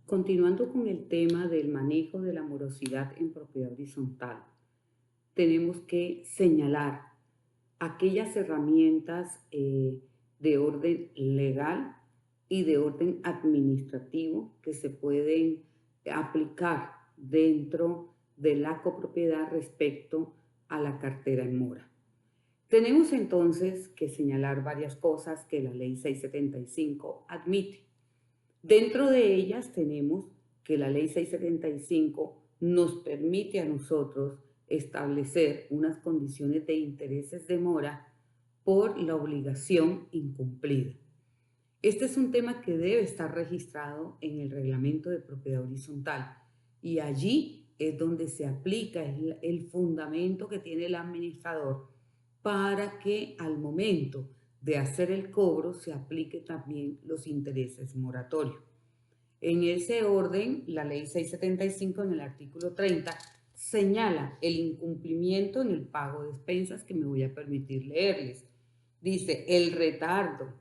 Continuando con el tema del manejo de la morosidad en propiedad horizontal, tenemos que señalar aquellas herramientas de orden legal y de orden administrativo que se pueden aplicar dentro de la copropiedad respecto a la cartera en mora. Tenemos entonces que señalar varias cosas que la ley 675 admite. Dentro de ellas tenemos que la ley 675 nos permite a nosotros establecer unas condiciones de intereses de mora por la obligación incumplida. Este es un tema que debe estar registrado en el reglamento de propiedad horizontal y allí es donde se aplica el fundamento que tiene el administrador para que al momento de hacer el cobro se aplique también los intereses moratorios. En ese orden, la ley 675 en el artículo 30 señala el incumplimiento en el pago de expensas que me voy a permitir leerles. Dice, el retardo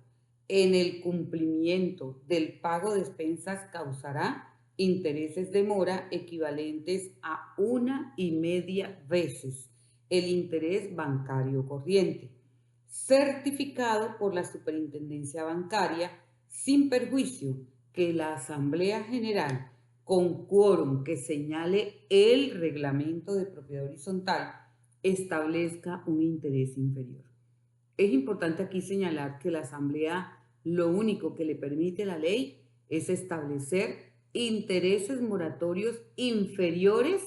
en el cumplimiento del pago de expensas causará intereses de mora equivalentes a 1,5 veces el interés bancario corriente, certificado por la Superintendencia Bancaria sin perjuicio que la Asamblea General, con quórum que señale el reglamento de propiedad horizontal, establezca un interés inferior. Es importante aquí señalar que la Asamblea lo único que le permite la ley es establecer intereses moratorios inferiores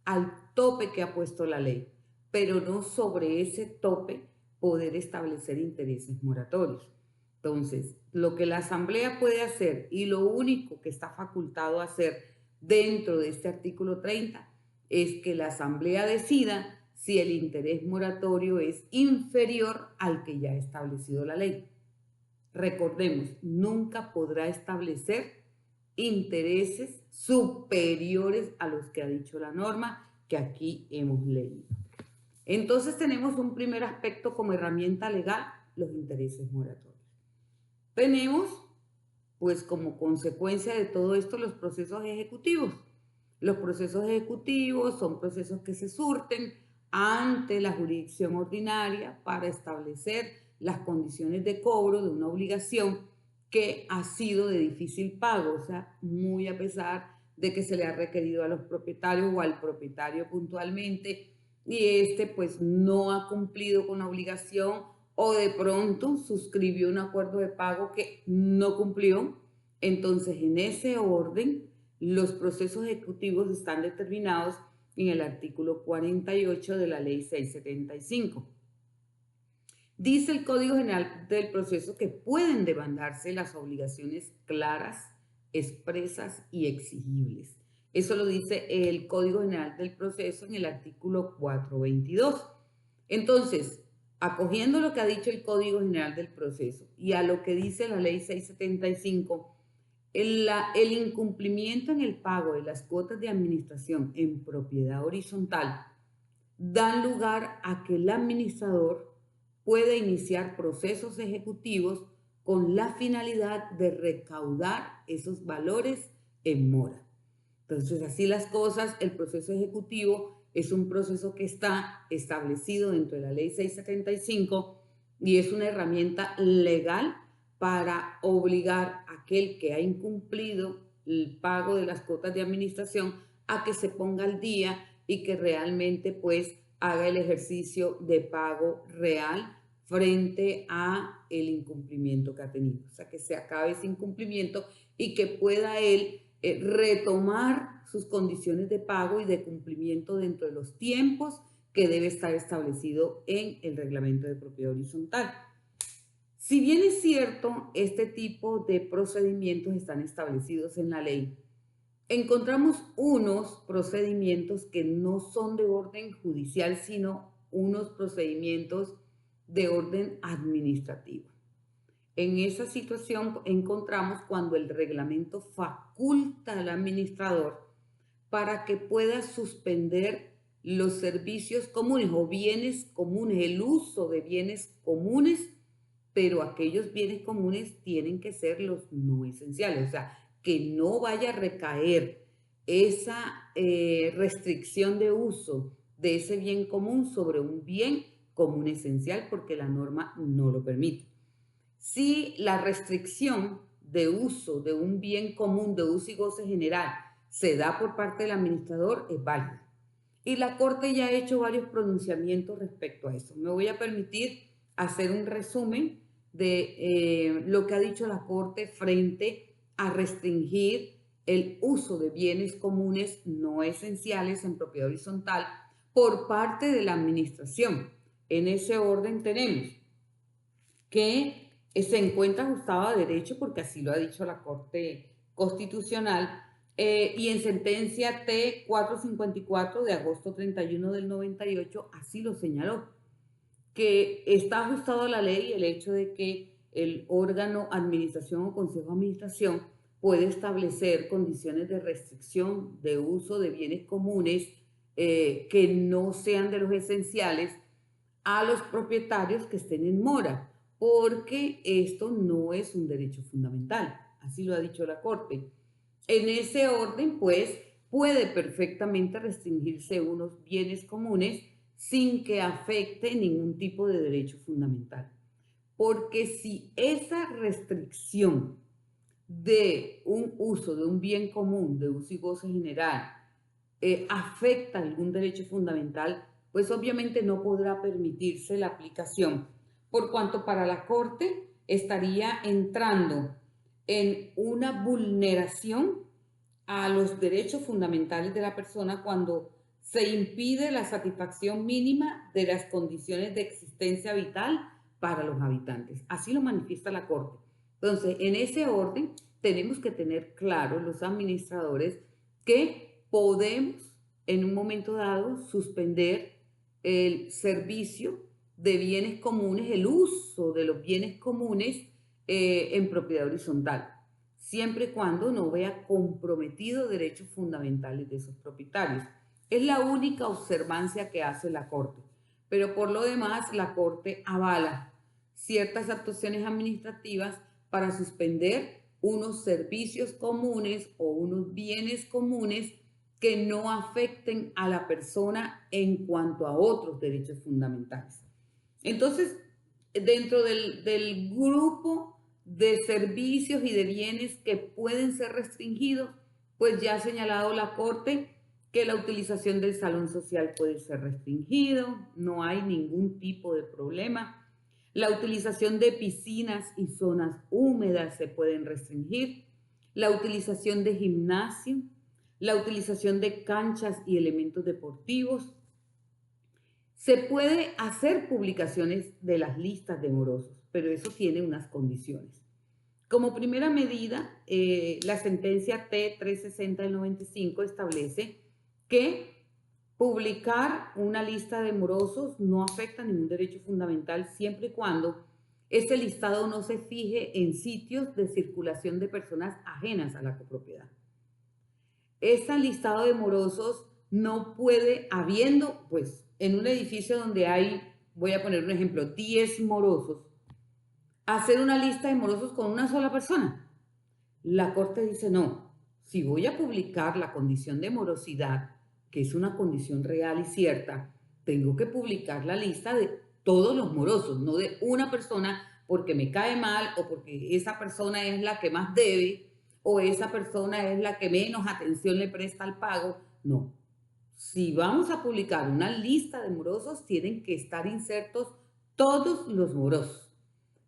al tope que ha puesto la ley, pero no sobre ese tope poder establecer intereses moratorios. Entonces, lo que la Asamblea puede hacer y lo único que está facultado a hacer dentro de este artículo 30 es que la Asamblea decida si el interés moratorio es inferior al que ya ha establecido la ley. Recordemos, nunca podrá establecer intereses superiores a los que ha dicho la norma que aquí hemos leído. Entonces tenemos un primer aspecto como herramienta legal, los intereses moratorios. Tenemos, pues como consecuencia de todo esto, los procesos ejecutivos. Los procesos ejecutivos son procesos que se surten ante la jurisdicción ordinaria para establecer las condiciones de cobro de una obligación que ha sido de difícil pago, o sea, muy a pesar de que se le ha requerido a los propietarios o al propietario puntualmente y este pues no ha cumplido con la obligación o de pronto suscribió un acuerdo de pago que no cumplió. Entonces, en ese orden, los procesos ejecutivos están determinados en el artículo 48 de la ley 675. Dice el Código General del Proceso que pueden demandarse las obligaciones claras, expresas y exigibles. Eso lo dice el Código General del Proceso en el artículo 422. Entonces, acogiendo lo que ha dicho el Código General del Proceso y a lo que dice la ley 675, el incumplimiento en el pago de las cuotas de administración en propiedad horizontal dan lugar a que el administrador puede iniciar procesos ejecutivos con la finalidad de recaudar esos valores en mora. Entonces, así las cosas, el proceso ejecutivo es un proceso que está establecido dentro de la ley 675 y es una herramienta legal para obligar a aquel que ha incumplido el pago de las cuotas de administración a que se ponga al día y que realmente pues haga el ejercicio de pago real frente a el incumplimiento que ha tenido. O sea, que se acabe ese incumplimiento y que pueda él retomar sus condiciones de pago y de cumplimiento dentro de los tiempos que debe estar establecido en el reglamento de propiedad horizontal. Si bien es cierto, este tipo de procedimientos están establecidos en la ley, encontramos unos procedimientos que no son de orden judicial, sino unos procedimientos de orden administrativo. En esa situación encontramos cuando el reglamento faculta al administrador para que pueda suspender los servicios comunes o bienes comunes, el uso de bienes comunes, pero aquellos bienes comunes tienen que ser los no esenciales, o sea, que no vaya a recaer esa restricción de uso de ese bien común sobre un bien común esencial, porque la norma no lo permite. Si la restricción de uso de un bien común de uso y goce general se da por parte del administrador, es válida. Y la Corte ya ha hecho varios pronunciamientos respecto a eso. Me voy a permitir hacer un resumen de lo que ha dicho la Corte frente a restringir el uso de bienes comunes no esenciales en propiedad horizontal por parte de la administración. En ese orden tenemos que se encuentra ajustado a derecho, porque así lo ha dicho la Corte Constitucional, y en sentencia T-454 de agosto 31 del 98 así lo señaló, que está ajustado a la ley el hecho de que el órgano administración o consejo de administración puede establecer condiciones de restricción de uso de bienes comunes que no sean de los esenciales a los propietarios que estén en mora, porque esto no es un derecho fundamental, así lo ha dicho la Corte. En ese orden, pues, puede perfectamente restringirse unos bienes comunes sin que afecte ningún tipo de derecho fundamental. Porque si esa restricción de un uso de un bien común, de uso y goce general, afecta algún derecho fundamental, pues obviamente no podrá permitirse la aplicación, por cuanto para la Corte estaría entrando en una vulneración a los derechos fundamentales de la persona cuando se impide la satisfacción mínima de las condiciones de existencia vital para los habitantes. Así lo manifiesta la Corte. Entonces, en ese orden, tenemos que tener claro los administradores que podemos en un momento dado suspender el servicio de bienes comunes, el uso de los bienes comunes en propiedad horizontal, siempre y cuando no vea comprometido derechos fundamentales de esos propietarios. Es la única observancia que hace la Corte, pero por lo demás la Corte avala ciertas actuaciones administrativas para suspender unos servicios comunes o unos bienes comunes que no afecten a la persona en cuanto a otros derechos fundamentales. Entonces, dentro del grupo de servicios y de bienes que pueden ser restringidos, pues ya ha señalado la Corte que la utilización del salón social puede ser restringido, no hay ningún tipo de problema. La utilización de piscinas y zonas húmedas se pueden restringir. La utilización de gimnasio, la utilización de canchas y elementos deportivos. Se puede hacer publicaciones de las listas de morosos, pero eso tiene unas condiciones. Como primera medida, la sentencia T-360 del 95 establece que publicar una lista de morosos no afecta ningún derecho fundamental siempre y cuando ese listado no se fije en sitios de circulación de personas ajenas a la copropiedad. Este listado de morosos no puede, habiendo, pues, en un edificio donde hay, voy a poner un ejemplo, 10 morosos, hacer una lista de morosos con una sola persona. La Corte dice no, si voy a publicar la condición de morosidad, que es una condición real y cierta, tengo que publicar la lista de todos los morosos, no de una persona porque me cae mal o porque esa persona es la que más debe o esa persona es la que menos atención le presta al pago. No. Si vamos a publicar una lista de morosos, tienen que estar insertos todos los morosos.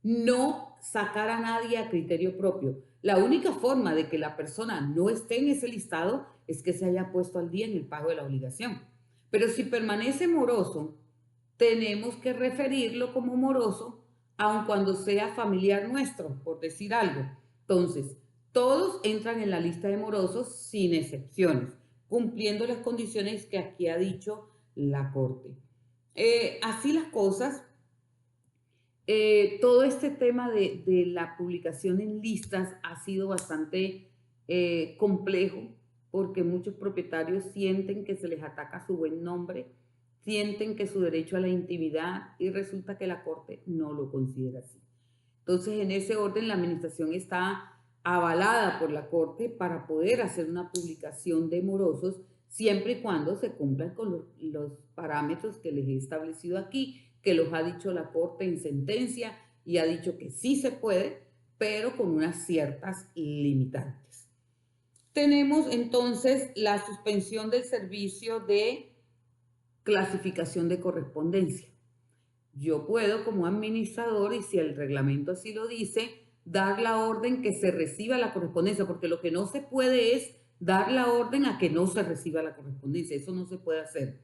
No sacar a nadie a criterio propio. La única forma de que la persona no esté en ese listado es que se haya puesto al día en el pago de la obligación. Pero si permanece moroso, tenemos que referirlo como moroso, aun cuando sea familiar nuestro, por decir algo. Entonces, todos entran en la lista de morosos sin excepciones, cumpliendo las condiciones que aquí ha dicho la Corte. Así las cosas, todo este tema de la publicación en listas ha sido bastante complejo porque muchos propietarios sienten que se les ataca su buen nombre, sienten que su derecho a la intimidad y resulta que la Corte no lo considera así. Entonces, en ese orden, la administración está avalada por la Corte para poder hacer una publicación de morosos siempre y cuando se cumplan con los parámetros que les he establecido aquí, que los ha dicho la Corte en sentencia y ha dicho que sí se puede, pero con unas ciertas limitantes. Tenemos entonces la suspensión del servicio de clasificación de correspondencia. Yo puedo como administrador, y si el reglamento así lo dice, dar la orden que se reciba la correspondencia, porque lo que no se puede es dar la orden a que no se reciba la correspondencia, eso no se puede hacer.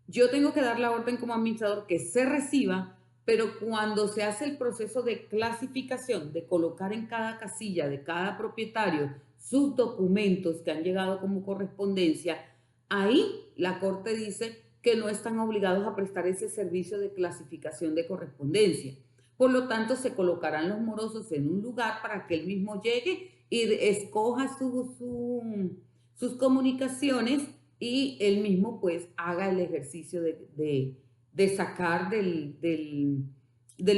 Yo tengo que dar la orden como administrador que se reciba, pero cuando se hace el proceso de clasificación, de colocar en cada casilla de cada propietario sus documentos que han llegado como correspondencia, ahí la Corte dice que no están obligados a prestar ese servicio de clasificación de correspondencia. Por lo tanto, se colocarán los morosos en un lugar para que él mismo llegue y escoja sus comunicaciones y él mismo pues haga el ejercicio de sacar del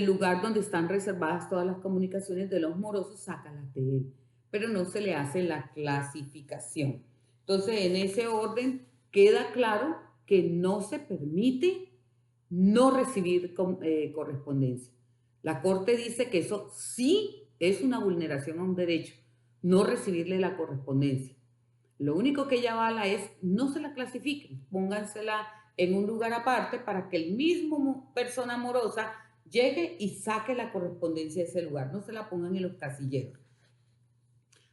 lugar donde están reservadas todas las comunicaciones de los morosos, sácalas de él, pero no se le hace la clasificación. Entonces, en ese orden queda claro que no se permite no recibir correspondencia. La Corte dice que eso sí es una vulneración a un derecho, no recibirle la correspondencia. Lo único que ella avala es no se la clasifiquen, póngansela en un lugar aparte para que el mismo persona amorosa llegue y saque la correspondencia de ese lugar, no se la pongan en los casilleros.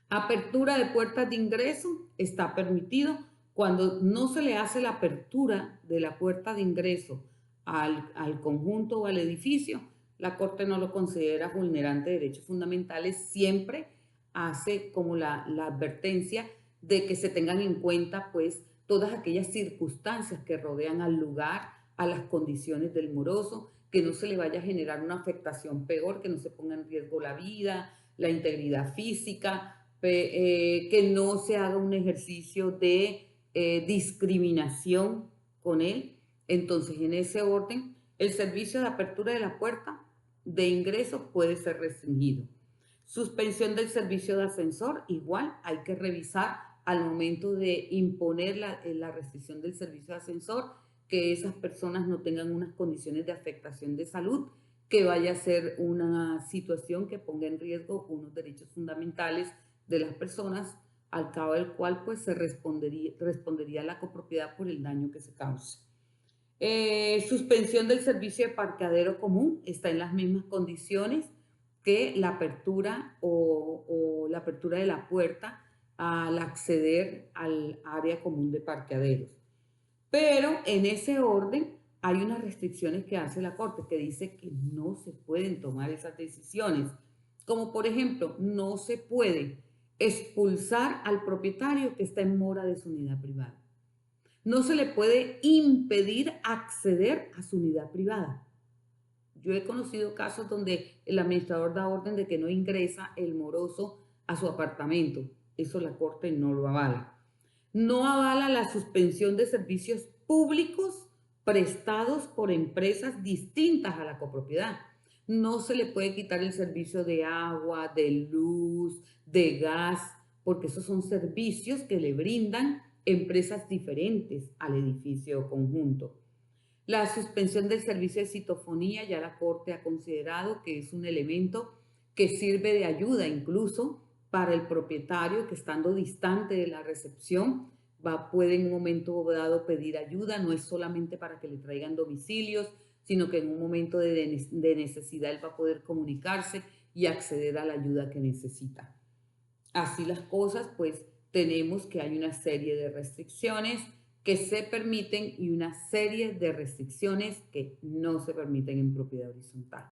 Apertura de puertas de ingreso está permitido cuando no se le hace la apertura de la puerta de ingreso al conjunto o al edificio. La Corte no lo considera vulnerante de derechos fundamentales, siempre hace como la advertencia de que se tengan en cuenta pues todas aquellas circunstancias que rodean al lugar, a las condiciones del moroso, que no se le vaya a generar una afectación peor, que no se ponga en riesgo la vida, la integridad física, que no se haga un ejercicio de discriminación con él. Entonces, en ese orden, el servicio de apertura de la puerta de ingreso puede ser restringido. Suspensión del servicio de ascensor, igual hay que revisar al momento de imponer la restricción del servicio de ascensor, que esas personas no tengan unas condiciones de afectación de salud, que vaya a ser una situación que ponga en riesgo unos derechos fundamentales de las personas, al cabo del cual pues se respondería la copropiedad por el daño que se cause. Suspensión del servicio de parqueadero común, está en las mismas condiciones que la apertura o la apertura de la puerta al acceder al área común de parqueaderos. Pero en ese orden hay unas restricciones que hace la Corte que dice que no se pueden tomar esas decisiones, como por ejemplo, no se puede expulsar al propietario que está en mora de su unidad privada. No se le puede impedir acceder a su unidad privada. Yo he conocido casos donde el administrador da orden de que no ingresa el moroso a su apartamento. Eso la Corte no lo avala. No avala la suspensión de servicios públicos prestados por empresas distintas a la copropiedad. No se le puede quitar el servicio de agua, de luz, de gas, porque esos son servicios que le brindan empresas diferentes al edificio conjunto. La suspensión del servicio de citofonía, ya la Corte ha considerado que es un elemento que sirve de ayuda incluso para el propietario que estando distante de la recepción puede en un momento dado pedir ayuda, no es solamente para que le traigan domicilios, sino que en un momento de necesidad él va a poder comunicarse y acceder a la ayuda que necesita. Así las cosas, pues tenemos que hay una serie de restricciones que se permiten y una serie de restricciones que no se permiten en propiedad horizontal.